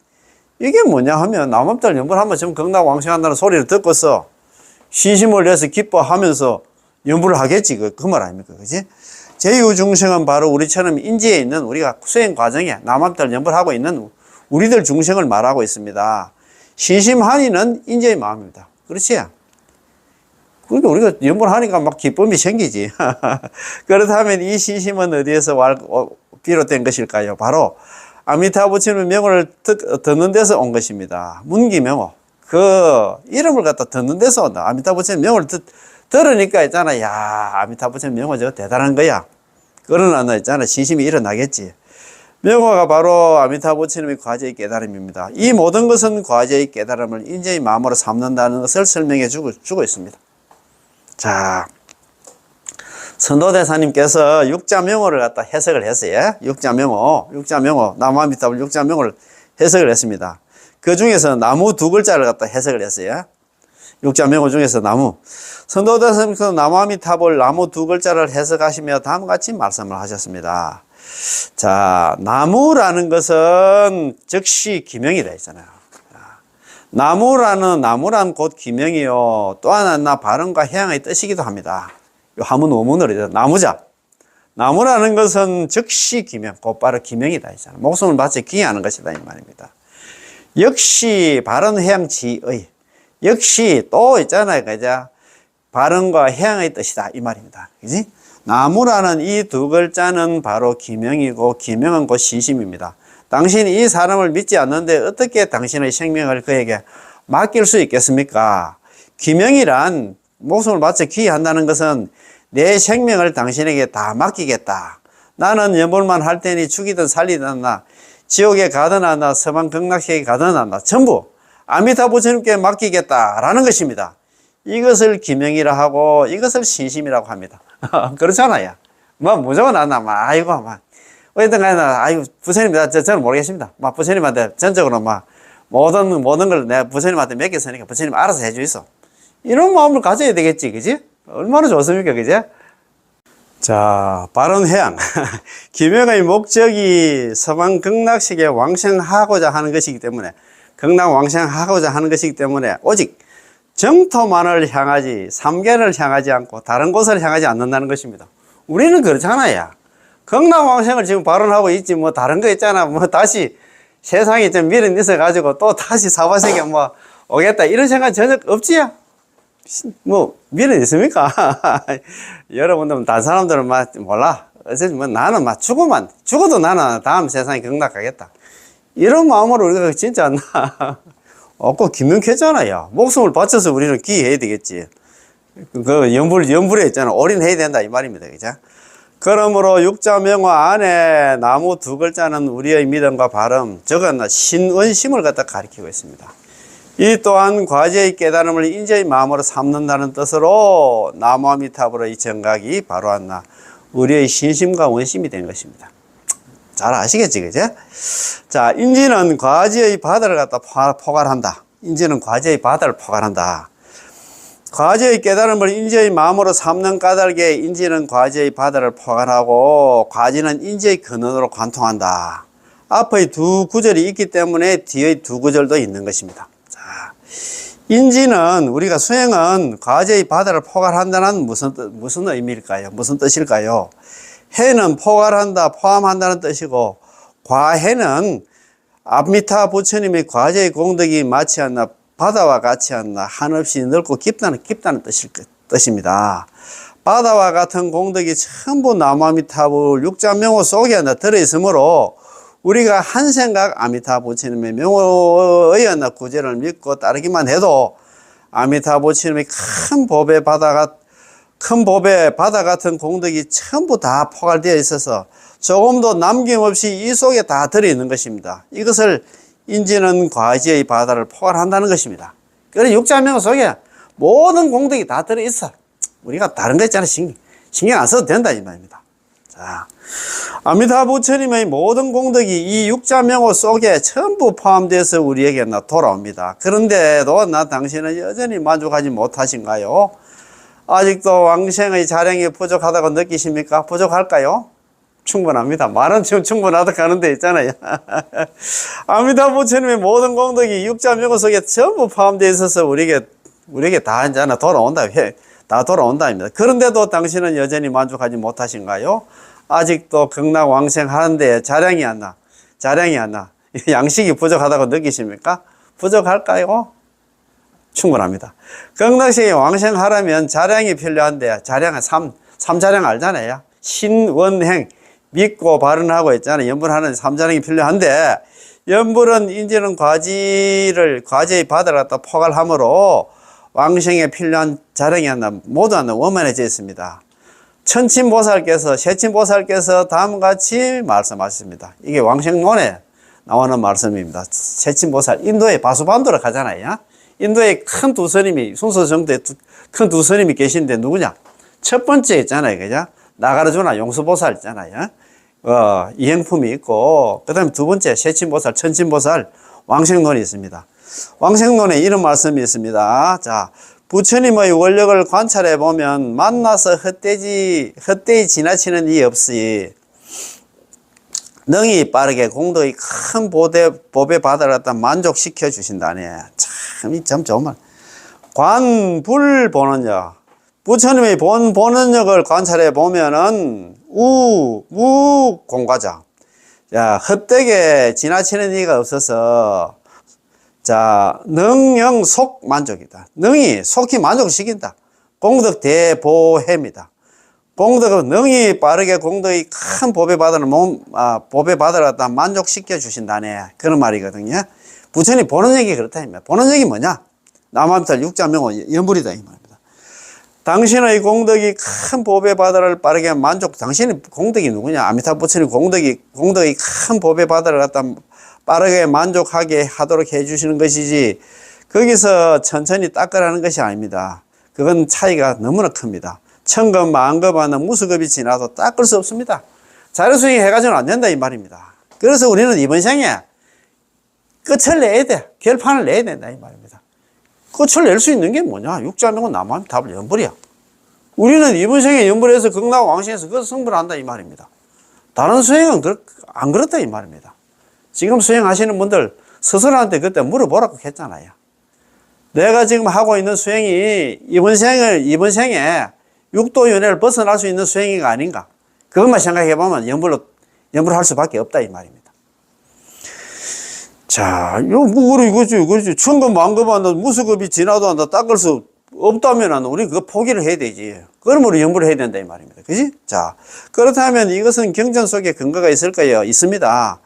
이게 뭐냐 하면 남암탈 연보를 한번 지금 극락왕생한다는 소리를 듣고서 신심을 내서 기뻐하면서 연부를 하겠지. 그 말 아닙니까? 그지? 제유중생은 바로 우리처럼 인지에 있는 우리가 수행 과정에 남암탈 연부를 하고 있는 우리들 중생을 말하고 있습니다. 신심한이는 인지의 마음입니다. 그렇지? 그러니까 우리가 연부를 하니까 막 기쁨이 생기지. 그렇다면 이 신심은 어디에서 비롯된 것일까요? 바로 아미타 부처님의 명호를 듣는 데서 온 것입니다. 문기명호. 그 이름을 갖다 듣는 데서 온다. 아미타 부처님 명호를 들으니까 있잖아. 야, 아미타 부처님 명호 저거 대단한 거야. 그러나 있잖아. 신심이 일어나겠지. 명호가 바로 아미타 부처님의 과제의 깨달음입니다. 이 모든 것은 과제의 깨달음을 인제의 마음으로 삼는다는 것을 설명해 주고 있습니다. 자, 선도대사님께서 육자명호를 갖다 해석을 했어요. 육자명호, 남아미타불 육자명호를 해석을 했습니다. 그 중에서 나무 두 글자를 갖다 해석을 했어요. 육자명호 중에서 나무. 선도대사님께서 나무아미타불 나무 두 글자를 해석하시며 다음과 같이 말씀을 하셨습니다. 자, 나무라는 것은 즉시 기명이라 했잖아요. 나무란 곧 기명이요. 또 하나 발음과 해양의 뜻이기도 합니다. 요 한문 오문으로 나무자. 나무라는 것은 즉시 기명, 곧바로 기명이다 했잖아요. 목숨을 바쳐 기하는 것이다 이 말입니다. 역시 발음 해양 지의. 역시 또 있잖아요. 그죠? 발음과 해양의 뜻이다 이 말입니다. 그지? 나무라는 이 두 글자는 바로 기명이고 기명은 곧 신심입니다. 당신이 이 사람을 믿지 않는데 어떻게 당신의 생명을 그에게 맡길 수 있겠습니까? 기명이란 목숨을 바쳐 기한다는 것은 내 생명을 당신에게 다 맡기겠다. 나는 연불만 할 테니 죽이든 살리든 나 지옥에 가든 나 서방 극락세계에 가든 나 전부 아미타 부처님께 맡기겠다라는 것입니다. 이것을 기명이라 하고 이것을 신심이라고 합니다. 그렇잖아요. 뭐 무조건 아이고 어쨌든 간에 아이고 부처님 저는 모르겠습니다. 부처님한테 전적으로 모든 걸 내가 부처님한테 맡겼으니까 부처님 알아서 해주이소. 이런 마음을 가져야 되겠지, 그지? 얼마나 좋습니까, 그지? 자, 바른 해양. 기명의 목적이 서방 극락세계에 왕생하고자 하는 것이기 때문에, 극락 왕생하고자 하는 것이기 때문에, 오직 정토만을 향하지, 삼계를 향하지 않고 다른 곳을 향하지 않는다는 것입니다. 우리는 그렇잖아요. 극락 왕생을 지금 발언하고 있지, 다른 거 있잖아. 다시 세상에 좀 미련 있어가지고 또 다시 사바세계 오겠다. 이런 생각 전혀 없지요? 미련 있습니까? 여러분들은 다른 사람들은 몰라. 어쨌든 나는 죽어도 나는 다음 세상에 극락하겠다. 이런 마음으로 우리가 진짜 없고 기명했잖아요. 목숨을 바쳐서 우리는 기해야 되겠지. 연불에 있잖아. 올인해야 된다 이 말입니다. 그죠? 그러므로 육자명호 안에 나무 두 글자는 우리의 믿음과 발음, 적은 신원심을 갖다 가리키고 있습니다. 이 또한 과제의 깨달음을 인재의 마음으로 삼는다는 뜻으로 나무아미타불의 이 정각이 바로 한나 우리의 신심과 원심이 된 것입니다. 잘 아시겠지, 그죠? 자, 인지는 과제의 바다를 갖다 포괄한다. 인지는 과제의 바다를 포괄한다. 과제의 깨달음을 인지의 마음으로 삼는 까닭에 인지는 과제의 바다를 포괄하고 과지는 인지의 근원으로 관통한다. 앞의 두 구절이 있기 때문에 뒤의 두 구절도 있는 것입니다. 자, 인지는 우리가 수행은 과제의 바다를 포괄한다는 무슨 의미일까요? 무슨 뜻일까요? 해는 포괄한다, 포함한다는 뜻이고 과해는 아미타 부처님의 과제의 공덕이 마치 않나 바다와 같이 않나 한없이 넓고 깊다는 뜻입니다. 바다와 같은 공덕이 전부 나무아미타불 육자명호 속에 들어있으므로 우리가 한 생각 아미타 부처님의 명호의 구제를 믿고 따르기만 해도 아미타 부처님의 큰 법의 바다 같은 공덕이 전부 다 포괄되어 있어서 조금도 남김없이 이 속에 다 들어있는 것입니다. 이것을 인지는 과지의 바다를 포괄한다는 것입니다. 그래서 육자명호 속에 모든 공덕이 다 들어있어. 우리가 다른 거 있잖아. 신경 안 써도 된다 이 말입니다. 자, 아미타 부처님의 모든 공덕이 이 육자명호 속에 전부 포함돼서 우리에게 돌아옵니다. 그런데도 당신은 여전히 만족하지 못하신가요? 아직도 왕생의 자량이 부족하다고 느끼십니까? 부족할까요? 충분합니다. 말은 지금 충분하다고 하는데 있잖아요. 아미타 부처님의 모든 공덕이 육자명호 속에 전부 포함되어 있어서 우리에게 다 이제 다 돌아온다입니다. 그런데도 당신은 여전히 만족하지 못하신가요? 아직도 극락 왕생 하는데 자량이 안 나. 양식이 부족하다고 느끼십니까? 부족할까요? 충분합니다. 극락세계 왕생하려면 자량이 필요한데, 자량은 삼자량 알잖아요. 신원행, 믿고 발언하고 있잖아요. 연불하는 삼자량이 필요한데, 연불은 인지는 과제의 바다를 갖다 포괄함으로 왕생에 필요한 자량이 모두 원만해져 있습니다. 세친보살께서 다음과 같이 말씀하셨습니다. 이게 왕생론에 나오는 말씀입니다. 세친보살, 인도의 바수반도를 가잖아요. 인도에 큰 두 스님이, 순서정도에 큰 두 스님이 계신데 누구냐? 첫 번째 있잖아요. 그죠? 나가르주나 용수보살 있잖아요. 이행품이 있고, 그 다음에 두 번째 세친보살, 천친보살, 왕생론이 있습니다. 왕생론에 이런 말씀이 있습니다. 자, 부처님의 원력을 관찰해 보면 만나서 헛되이 지나치는 이 없이 능히 빠르게 공덕의 큰 보배 바다를 갖다 만족시켜 주신다네. 참 좋은 말. 관불 보는력. 부처님의 보는력을 관찰해 보면은 무 공과자. 자, 헛되게 지나치는 이가 없어서 자, 능영 속 만족이다. 능히 속히 만족시킨다. 공덕 대보해입니다. 공덕은 능히 빠르게 공덕의 큰 보배 바다를 갖다 만족시켜 주신다네. 그런 말이거든요. 부처님 보는 얘기 그렇다. 보는 얘기 뭐냐? 남아미탈 육자명호 연불이다. 이 말입니다. 당신의 공덕이 큰 보배 바다를 빠르게 당신의 공덕이 누구냐? 아미타 부처님 공덕의 큰 보배 바다를 갖다 빠르게 만족하게 하도록 해주시는 것이지, 거기서 천천히 닦으라는 것이 아닙니다. 그건 차이가 너무나 큽니다. 천급, 만급 하는 무수급이 지나도 닦을 수 없습니다. 자료수행 해가지고는 안 된다, 이 말입니다. 그래서 우리는 이번 생에 끝을 내야 돼. 결판을 내야 된다, 이 말입니다. 끝을 낼 수 있는 게 뭐냐? 육자명은 남아미타불 연불이야. 우리는 이번 생에 연불해서 극락 왕신에서 그것을 승부를 한다, 이 말입니다. 다른 수행은 안 그렇다, 이 말입니다. 지금 수행하시는 분들 스스로한테 그때 물어보라고 했잖아요. 내가 지금 하고 있는 수행이 이번 생에 육도윤회를 벗어날 수 있는 수행이가 아닌가. 그것만 생각해보면 연불할 수밖에 없다, 이 말입니다. 자, 이거지. 천급, 만급 한다, 무수급이 지나도 한다, 닦을 수 없다면 우리 그거 포기를 해야 되지. 그럼 우리 연불을 해야 된다, 이 말입니다. 그지? 자, 그렇다면 이것은 경전 속에 근거가 있을까요? 있습니다.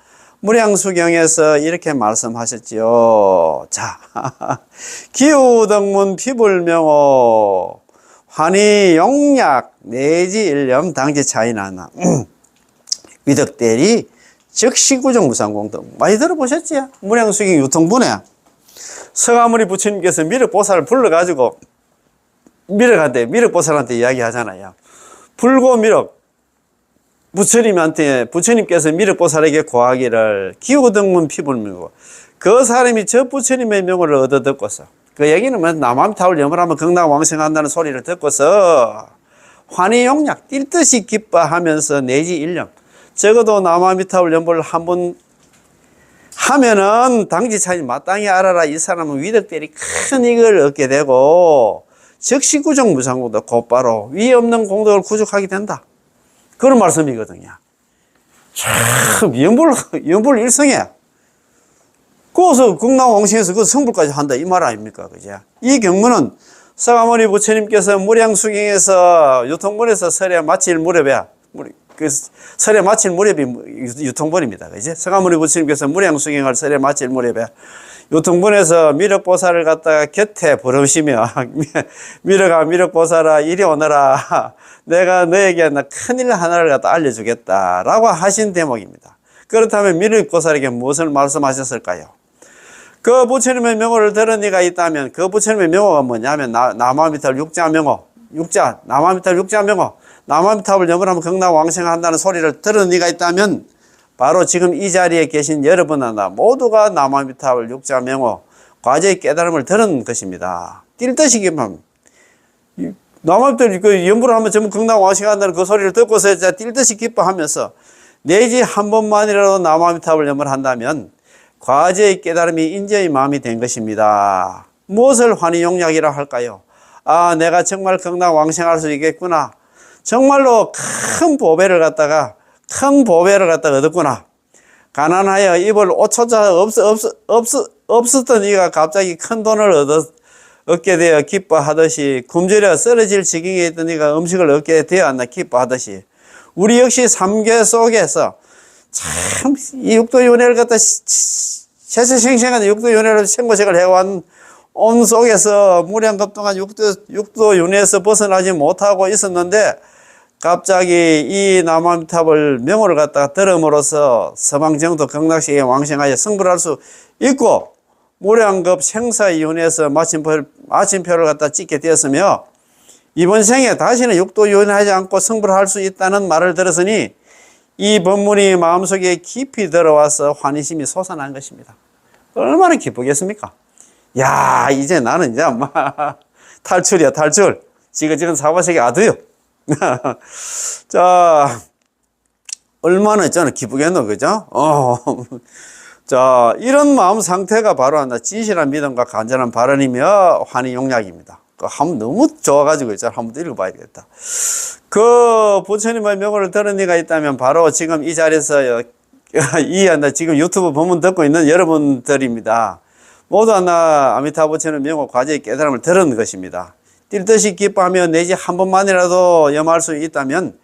무량수경에서 이렇게 말씀하셨지요. 자, 기우덕문 피불명호 환희용약 내지 일념 당지 차이나나 위덕대리 즉시구정 무상공덕 많이 들어보셨지요? 무량수경 유통분에 서가모니 부처님께서 미륵보살을 불러가지고 미륵보살한테 이야기하잖아요. 불고 미륵 부처님께서 미륵보살에게 고하기를 기우덕문 피불명호, 그 사람이 저 부처님의 명을 얻어 듣고서, 그 얘기는 뭐 남아미타불 염불하면 극락왕생한다는 소리를 듣고서 환희용약 뛸 듯이 기뻐하면서 내지 일념, 적어도 남아미타불 염불을 한번 하면은 당지차이 마땅히 알아라. 이 사람은 위덕대리 큰 이익을 얻게 되고 즉시구정 무상공덕, 곧바로 위 없는 공덕을 구족하게 된다. 그런 말씀이거든요. 참, 연불 일성해. 그래서 극락왕생에서 그 성불까지 한다, 이 말 아닙니까? 그죠? 이 경문은 서가모니 부처님께서 무량수경에서 유통본에서 설에 마칠 무렵에, 설에 마칠 무렵이 유통본입니다. 그죠? 서가모니 부처님께서 무량수경을 설에 마칠 무렵에 유통본에서 미륵보살을 갖다가 곁에 부르시며 미륵보살아 이리 오너라. 내가 너에게 큰일 하나를 갖다 알려주겠다라고 하신 대목입니다. 그렇다면 미륵보살에게 무엇을 말씀하셨을까요? 그 부처님의 명호를 들은 이가 있다면 그 부처님의 명호가 뭐냐면 남아미타불 육자명호, 남아미타불 육자명호, 남아미타불 염불하면 극락왕생한다는 소리를 들은 이가 있다면 바로 지금 이 자리에 계신 여러분이나 모두가 남아미타불 육자명호 과제의 깨달음을 들은 것입니다. 뛸 듯이 기뻐. 남아미타불 그 염불을 하면 전부 극락왕생한다는 그 소리를 듣고서 뛸 듯이 기뻐하면서 내지 한 번만이라도 남아미타불 염불을 한다면 과제의 깨달음이 인재의 마음이 된 것입니다. 무엇을 환희용약이라 할까요? 아, 내가 정말 극락왕생할 수 있겠구나. 정말로 큰 보배를 갖다가 얻었구나. 가난하여 입을 옷조차 없었던 이가 갑자기 큰 돈을 얻게 되어 기뻐하듯이, 굶주려 쓰러질 지경에 있던 이가 음식을 얻게 되었나 기뻐하듯이, 우리 역시 삼계 속에서 참 이 육도윤회를 갖다 세세생생한 육도윤회를 생고생을 해온 온 속에서 무량급 동안 육도윤회에서 벗어나지 못하고 있었는데 갑자기 이 남아미타불 명호를 갖다가 들음으로써 서방정도 극락시에 왕생하여 승불할 수 있고 무량급 생사윤회에서 마침표를 갖다 찍게 되었으며 이번 생에 다시는 육도윤회하지 않고 승불할 수 있다는 말을 들었으니 이 법문이 마음속에 깊이 들어와서 환희심이 솟아난 것입니다. 얼마나 기쁘겠습니까? 야, 이제 나는 이제 막 탈출이야, 탈출. 지금 사바세계 아두요. 자, 얼마나 있잖아, 기쁘겠노, 그죠? 자, 이런 마음 상태가 바로 하나 진실한 믿음과 간절한 발언이며 환희용약입니다. 한번 너무 좋아가지고 있잖아. 한번 읽어봐야 겠다. 그 부처님의 명호를 들은 이가 있다면 바로 지금 이 자리에서 지금 유튜브 본문 듣고 있는 여러분들입니다. 모두 하나 아미타 부처님의 명호 과제의 깨달음을 들은 것입니다. 뛸 듯이 기뻐하며 내지 한 번만이라도 염할 수 있다면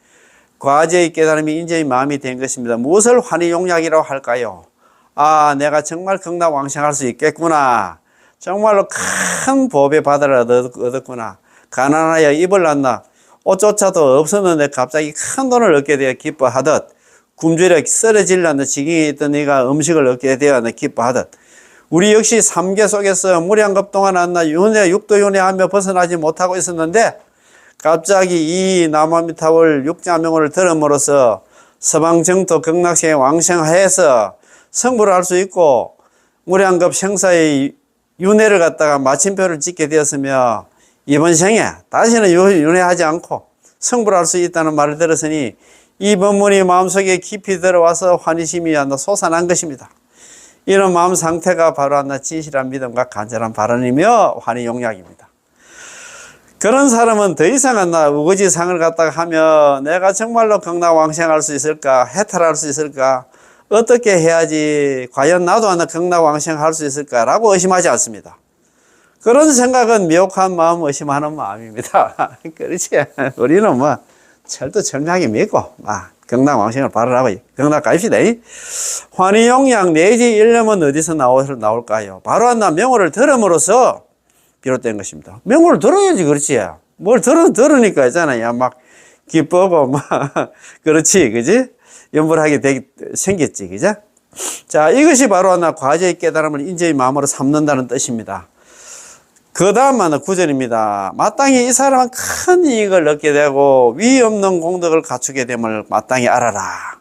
과제의 깨달음이 인제의 마음이 된 것입니다. 무엇을 환희용약이라고 할까요? 아, 내가 정말 극락왕생할 수 있겠구나. 정말로 큰 법의 바다를 얻었구나. 가난하여 입을 났나. 옷조차도 없었는데 갑자기 큰 돈을 얻게 되어 기뻐하듯, 굶주려 쓰러질라는 지경에 있던 네가 음식을 얻게 되어 기뻐하듯, 우리 역시 삼계 속에서 무량겁 동안 안나 육도윤회하며 벗어나지 못하고 있었는데 갑자기 이 남아미타불 육자명호를 들음으로써 서방정토 극락세에 왕생하여서 성불을 할 수 있고 무량겁 생사의 윤회를 갖다가 마침표를 찍게 되었으며 이번 생에 다시는 윤회하지 않고 성불할 수 있다는 말을 들었으니 이 법문이 마음속에 깊이 들어와서 환희심이 솟아난 것입니다. 이런 마음 상태가 바로 진실한 믿음과 간절한 발언이며 환희용약입니다. 그런 사람은 더 이상 우거지상을 갖다가 하며 내가 정말로 극락왕생할 수 있을까, 해탈할 수 있을까, 어떻게 해야지 과연 나도 극락왕생할 수 있을까라고 의심하지 않습니다. 그런 생각은 미혹한 마음, 의심하는 마음입니다. 그렇지. 우리는 철두철미하게 믿고 극락왕생을 바라라고 극락 가입시다. 환희용약 내지 일념은 어디서 나올까요? 바로 명호를 들음으로써 비롯된 것입니다. 명호를 들어야지, 그렇지. 뭘 들으니까 있잖아요. 기쁘고 그렇지, 그지? 염불하게 생겼지, 그죠? 자, 이것이 바로 과제의 깨달음을 인제의 마음으로 삼는다는 뜻입니다. 그 다음 9절입니다. 마땅히 이 사람은 큰 이익을 얻게 되고 위 없는 공덕을 갖추게 됨을 마땅히 알아라.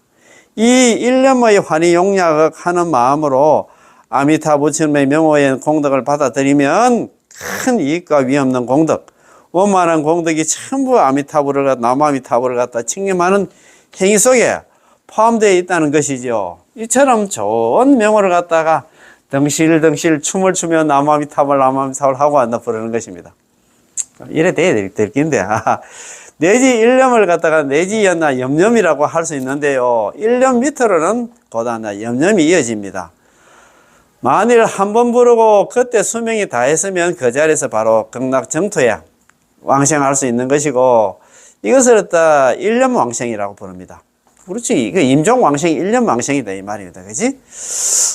이 일념의 환희용약하는 마음으로 아미타 부처님의 명호의 공덕을 받아들이면 큰 이익과 위 없는 공덕, 원만한 공덕이 전부 남아미타불을 갖다 칭념하는 행위 속에 포함되어 있다는 것이죠. 이처럼 좋은 명호를 갖다가 덩실덩실 춤을 추며 남아미타불 하고 부르는 것입니다. 이래 돼야 될 긴데. 내지 일념을 갖다가 내지였나 염념이라고 할 수 있는데요. 일념 밑으로는 곧 염념이 이어집니다. 만일 한 번 부르고 그때 수명이 다했으면 그 자리에서 바로 극락정토에 왕생할 수 있는 것이고 이것을 일념왕생이라고 부릅니다. 그렇지. 이거 임종왕생이 일념왕생이다 이 말입니다. 그지?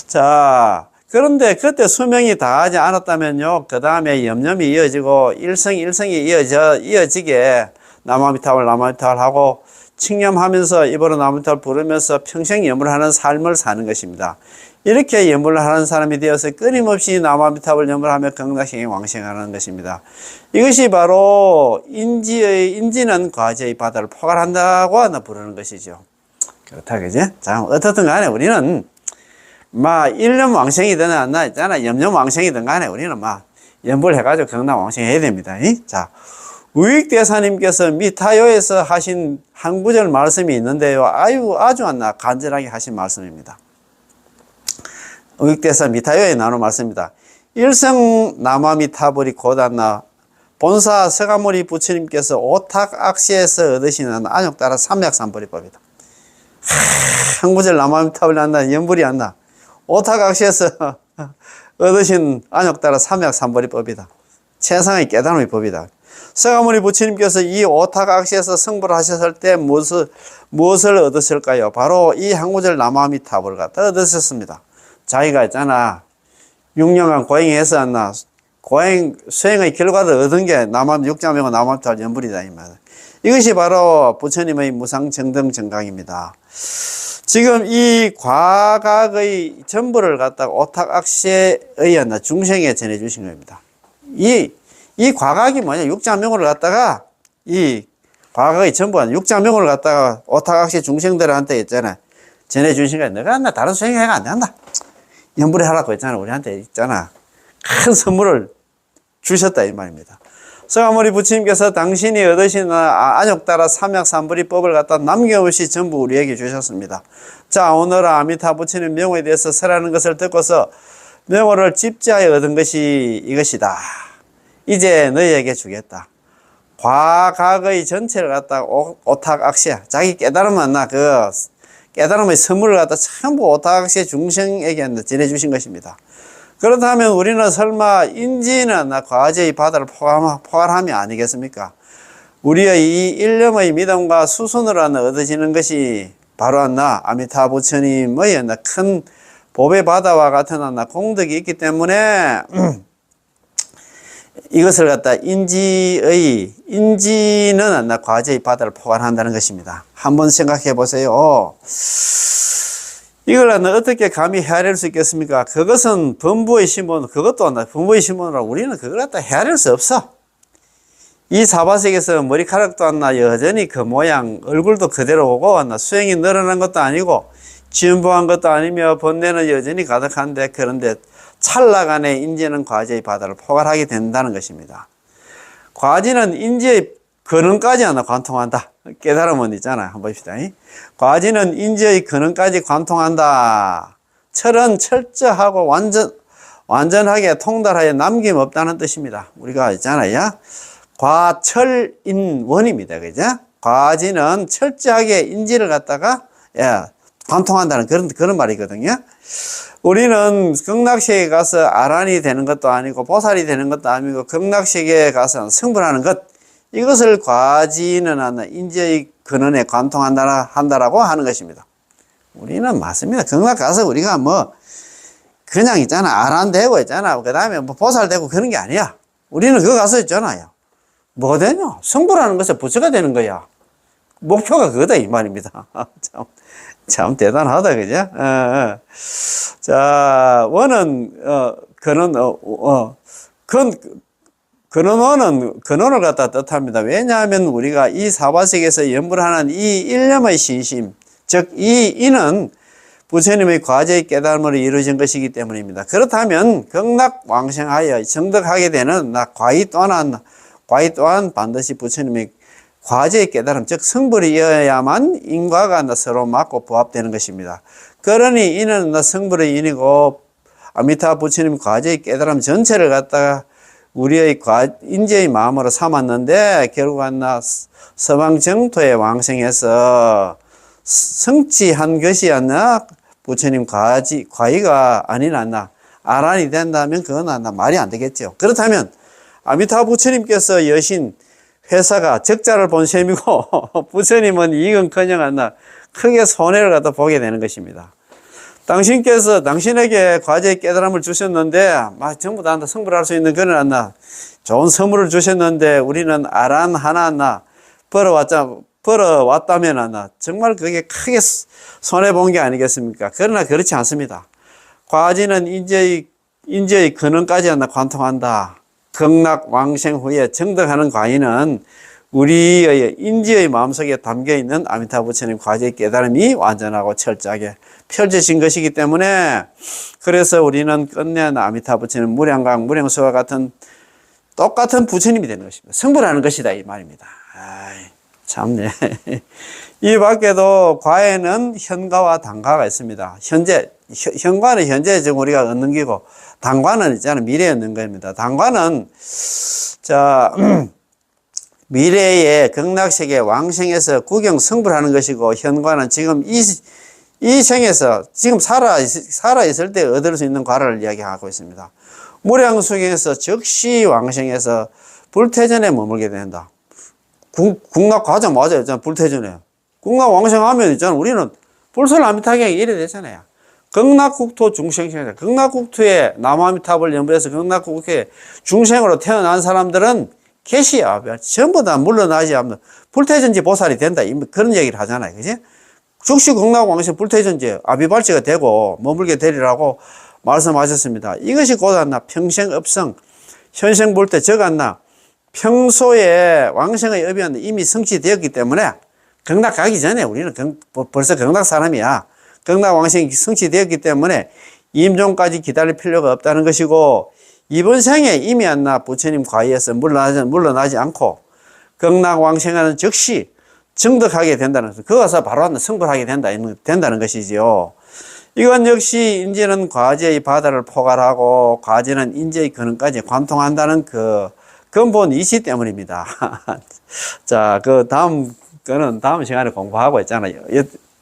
자, 그런데 그때 수명이 다하지 않았다면요. 그 다음에 염념이 이어지고 일성이 이어지게 남아미타불 하고 칭념하면서 입으로 남아미타불 부르면서 평생 염불하는 삶을 사는 것입니다. 이렇게 염불을 하는 사람이 되어서 끊임없이 남아미타불 염불하며 극락생에 왕생하는 것입니다. 이것이 바로 인지는 과제의 바다를 포괄한다고 부르는 것이죠. 그렇다, 그지? 자, 어떻든 간에 우리는 일념 왕생이든 염념 왕생이든 간에 우리는 염불 해가지고 극락 왕생해야 됩니다. 자, 우익대사님께서 미타요에서 하신 한 구절 말씀이 있는데요. 아주 간절하게 하신 말씀입니다. 우익대사 미타요에 나오는 말씀입니다. 일성 남아미타불이 곧았나 본사 서가모니 부처님께서 오탁악시에서 얻으시는 안욕따라 삼맥삼불이법이다. 한 구절 남아미타불이 염불이 오탁악시에서 얻으신 안욕따라 삼맥삼불이법이다. 최상의 깨달음의 법이다. 서가모니 부처님께서 이 오탁악시에서 성불을 하셨을 때 무엇을 얻으실까요? 바로 이 한 구절 남아미타불을 갖다 얻으셨습니다. 자기가 6년간 고행해서 고행 수행의 결과를 얻은 게 육자명호 남아미타불 염불이다 이 말. 이것이 바로 부처님의 무상정등정강입니다. 지금 이 과각의 전부를 갖다가 오탁악시에 의한 중생에 전해주신 겁니다. 이 과각이 뭐냐? 육자명호를 갖다가 이 과각의 전부가 육자명호를 갖다가 오탁악시 중생들한테 있잖아. 전해주신 거야. 너가 다른 수행해가 안 된다. 연불하라고 했잖아. 우리한테 있잖아. 큰 선물을 주셨다 이 말입니다. 성아모니 부처님께서 당신이 얻으신 안욕따라 삼약삼불이법을 갖다 남김없이 전부 우리에게 주셨습니다. 자, 오늘 아미타 부처님 명호에 대해서 설하는 것을 듣고서 명호를 집지하여 얻은 것이 이것이다. 이제 너희에게 주겠다. 과각의 전체를 갖다 오탁악시야. 자기 깨달음만 깨달음의 선물을 갖다 전부 오탁악시의 중생에게 전해주신 것입니다. 그렇다면 우리는 설마 인지는 과제의 바다를 포괄함이 아니겠습니까? 우리의 이 일념의 믿음과 수순으로 얻어지는 것이 바로 아미타 부처님의 큰 법의 바다와 같은 공덕이 있기 때문에 이것을 갖다 인지는 과제의 바다를 포괄한다는 것입니다. 한번 생각해 보세요. 이걸 어떻게 감히 헤아릴 수 있겠습니까? 그것은 범부의 신분, 그것도 범부의 신분이라고 우리는 그걸 갖다 헤아릴 수 없어. 이 사바sek에서 머리카락도 여전히 그 모양, 얼굴도 그대로 오고 수행이 늘어난 것도 아니고 진보한 것도 아니며 번뇌는 여전히 가득한데, 그런데 찰나간에 인지는 과제의 바다를 포괄하게 된다는 것입니다. 과지는 인지의 근원까지 관통한다. 깨달음은 있잖아요. 한번 봅시다. 과지는 인지의 근원까지 관통한다. 철은 철저하고 완전하게 통달하여 남김없다는 뜻입니다. 우리가 있잖아요. 과철인원입니다. 그죠? 과지는 철저하게 인지를 갖다가 관통한다는 그런 말이거든요. 우리는 극락세계에 가서 아란이 되는 것도 아니고 보살이 되는 것도 아니고 극락세계에 가서 성불하는 것, 이것을 과지는 인지의 근원에 관통한다라고 하는 것입니다. 우리는 맞습니다. 극락 가서 우리가 그냥 있잖아. 아란 되고 있잖아. 그 다음에 보살 되고 그런 게 아니야. 우리는 그거 가서 있잖아요. 뭐가 되냐? 성불하는 것에 부처가 되는 거야. 목표가 그거다 이 말입니다. 참 대단하다, 그죠? 자, 근원을 갖다 뜻합니다. 왜냐하면 우리가 이 사바sek에서 연불하는 이 일념의 신심, 즉, 이 이는 부처님의 과제의 깨달음으로 이루어진 것이기 때문입니다. 그렇다면, 극락왕생하여 정덕하게 되는 과이 또한 반드시 부처님의 과제의 깨달음, 즉 성불이어야만 인과가 서로 맞고 부합되는 것입니다. 그러니 이는 성불의 인이고 아미타 부처님 과제의 깨달음 전체를 갖다가 우리의 인지의 마음으로 삼았는데, 결국 서방 정토에 왕생해서 성취한 것이 부처님 과의가 아닌 아란이 된다면 그건 말이 안 되겠죠. 그렇다면 아미타 부처님께서 여신 회사가 적자를 본 셈이고 부처님은 이익은커녕 크게 손해를 갖다 보게 되는 것입니다. 당신에게 과제의 깨달음을 주셨는데 전부 다 성불할 수 있는 그런 좋은 선물을 주셨는데, 우리는 아란 하나 벌어왔다면 정말 그게 크게 손해 본 게 아니겠습니까? 그러나 그렇지 않습니다. 과지는 인재의 근원까지 관통한다. 극락 왕생 후에 정덕하는 과인은 우리의 인지의 마음속에 담겨있는 아미타 부처님 과제의 깨달음이 완전하고 철저하게 펼쳐진 것이기 때문에, 그래서 우리는 끝내 아미타 부처님 무량강, 무량수와 같은 똑같은 부처님이 되는 것입니다. 성불하는 것이다 이 말입니다. 참네. 이 밖에도 과에는 현가와 단가가 있습니다. 현과는 현재 지금 우리가 얻는 기고, 단과는 있잖아요. 미래에 얻는 겁니다. 단과는, 미래의 극락세계 왕생에서 구경 성불하는 것이고, 현과는 지금 이 생에서, 지금 살아있을 때 얻을 수 있는 과를 이야기하고 있습니다. 무량수경에서 즉시 왕생에서 불태전에 머물게 된다. 국락 과정 맞아요. 불태전에. 국락 왕생하면 있잖아. 우리는 불설아미타경이 이래 되잖아요. 극락국토 중생생이다. 극락국토에 남아미탑을 연불해서 극락국토에 중생으로 태어난 사람들은 개시야. 전부 다 물러나지 않는 불태전지 보살이 된다. 그런 얘기를 하잖아요. 그지? 즉시 극락왕생 불태전지 아비발치가 되고 머물게 되리라고 말씀하셨습니다. 이것이 곧 평생업성, 현생불태 적았나 평소에 왕생의 업이 이미 성취되었기 때문에 극락 가기 전에 우리는 벌써 극락 사람이야. 극락 왕생이 성취되었기 때문에 임종까지 기다릴 필요가 없다는 것이고, 이번 생에 이미 안나 부처님 과의에서 물러나지 않고 극락왕생하는 즉시 증득하게 된다는 것을, 그것서 바로 한번 승불하게 된다는 것이지요. 이건 역시 인재는 과지의 바다를 포괄하고 과지는 인재의 근원까지 관통한다는 그 근본 이시 때문입니다. 자, 그 다음 거는 다음 시간에 공부하고 있잖아요.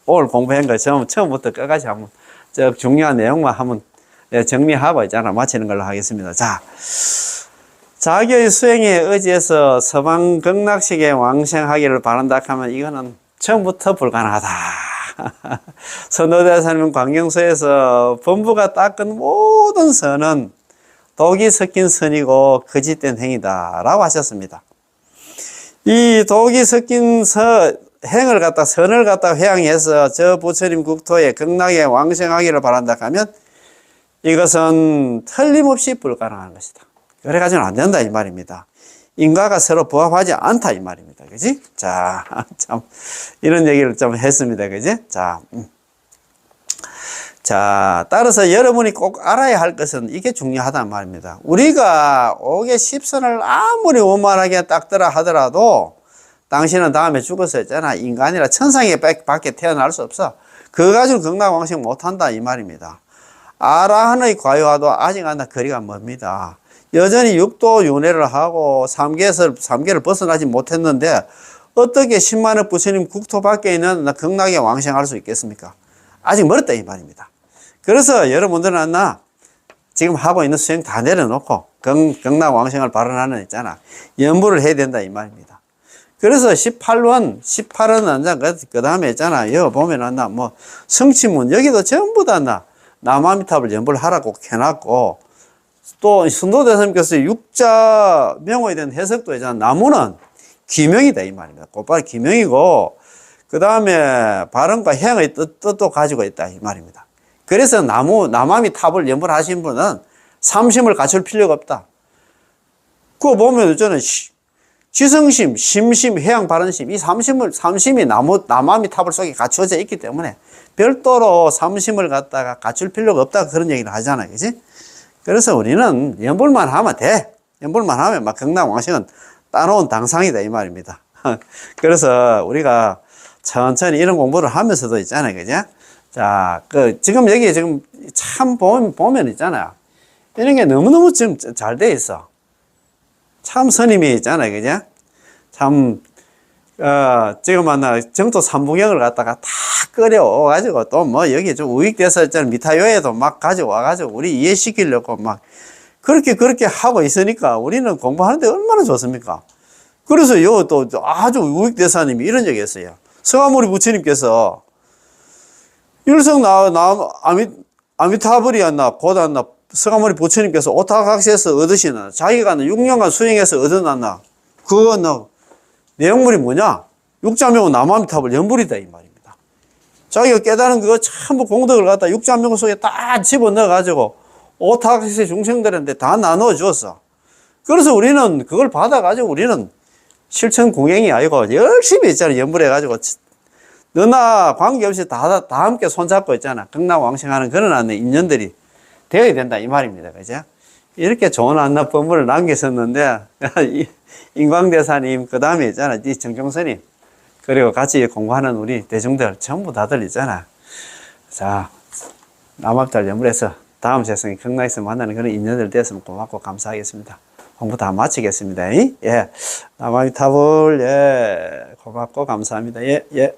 오늘 공부한 거 처음부터 끝까지 한번 중요한 내용만 한번 정리하고 있잖아. 마치는 걸로 하겠습니다. 자, 자기의 수행에 의지해서 서방 극락식에 왕생하기를 바란다 하면 이거는 처음부터 불가능하다. 선도대사님 광경서에서 범부가 닦은 모든 선은 독이 섞인 선이고 거짓된 행위다 라고 하셨습니다. 이 독이 섞인 행을 갖다 선을 갖다 회양해서 저 부처님 국토에 극락에 왕생하기를 바란다 하면 이것은 틀림없이 불가능한 것이다. 그래가지고는 안 된다 이 말입니다. 인과가 서로 부합하지 않다 이 말입니다. 그지? 자, 참 이런 얘기를 좀 했습니다. 그지? 자, 따라서 여러분이 꼭 알아야 할 것은 이게 중요하단 말입니다. 우리가 5개 10선을 아무리 원만하게 닦더라 하더라도 당신은 다음에 죽어서 있잖아. 인간이라 천상에 밖에 태어날 수 없어. 그거 가지고 극락왕생 못한다 이 말입니다. 아라한의 과요와도 아직 거리가 멉니다. 여전히 육도 윤회를 하고 삼계를 벗어나지 못했는데 어떻게 10만억 부처님 국토 밖에 있는 극락에 왕생할 수 있겠습니까? 아직 멀었다 이 말입니다. 그래서 여러분들은 지금 하고 있는 수행 다 내려놓고 극락 왕생을 발언하는 있잖아. 연부를 해야 된다 이 말입니다. 그래서 18은 그 다음에 있잖아. 여기 보면 뭐 성취문 여기도 전부 다 남아미탑을 연부를 하라고 해놨고, 또 선도대사님께서 육자 명호에 대한 해석도 있잖아. 나무는 기명이다 이 말입니다. 곧바로 기명이고 그 다음에 발언과 행의 뜻도 가지고 있다 이 말입니다. 그래서 남아미탑을 연부를 하신 분은 삼심을 갖출 필요가 없다. 그거 보면 저는 지성심, 심심, 해양 발언심 이 삼심이 남아미탑을 속에 갖추어져 있기 때문에 별도로 삼심을 갖다가 갖출 필요가 없다 그런 얘기를 하잖아요. 그지? 그래서 우리는 연불만 하면 돼. 연불만 하면 극락왕생은 따놓은 당상이다 이 말입니다. 그래서 우리가 천천히 이런 공부를 하면서도 있잖아요. 그죠? 자, 지금 여기 참 보면 있잖아요. 이런 게 너무너무 지금 잘 돼 있어. 참 스님이 있잖아요. 그죠? 참, 지금 정토 삼부경을 갖다가 다 끓여와가지고 또 뭐 여기 좀 우익돼서 있잖아. 미타요에도 막 가져와가지고 우리 이해시키려고 막 그렇게 하고 있으니까 우리는 공부하는데 얼마나 좋습니까? 그래서 또 아주 우익대사님이 이런 얘기 했어요. 서가모니 부처님께서 일성 아미타불이었나 보다나 서가모니 부처님께서 오타각시에서 얻으시나 자기가 6년간 수행해서 얻어놨나 그거 내용물이 뭐냐? 육자명호 남아미탑을 연불이다 이 말입니다. 자기가 깨달은 그거 전부 공덕을 갖다 육자명호 속에 다 집어넣어가지고 오타각시 중생들한테 다 나눠 주었어. 그래서 우리는 그걸 받아가지고 우리는 실천 공행이 아니고 열심히 있잖아. 연불해가지고 너나 관계없이 다 함께 손잡고 있잖아. 극락왕생하는 그런 인연들이 되어야 된다 이 말입니다. 그죠? 이렇게 좋은 안나법문을 남겼었는데 인광대사님 그 다음에 있잖아. 이 정경스님 그리고 같이 공부하는 우리 대중들 전부 다들 있잖아. 자, 남합달 연불해서 다음 세상에 극락에서 만나는 그런 인연들 됐으면 고맙고 감사하겠습니다. 공부 다 마치겠습니다. 예. 남아미타불, 예. 고맙고 감사합니다. 예.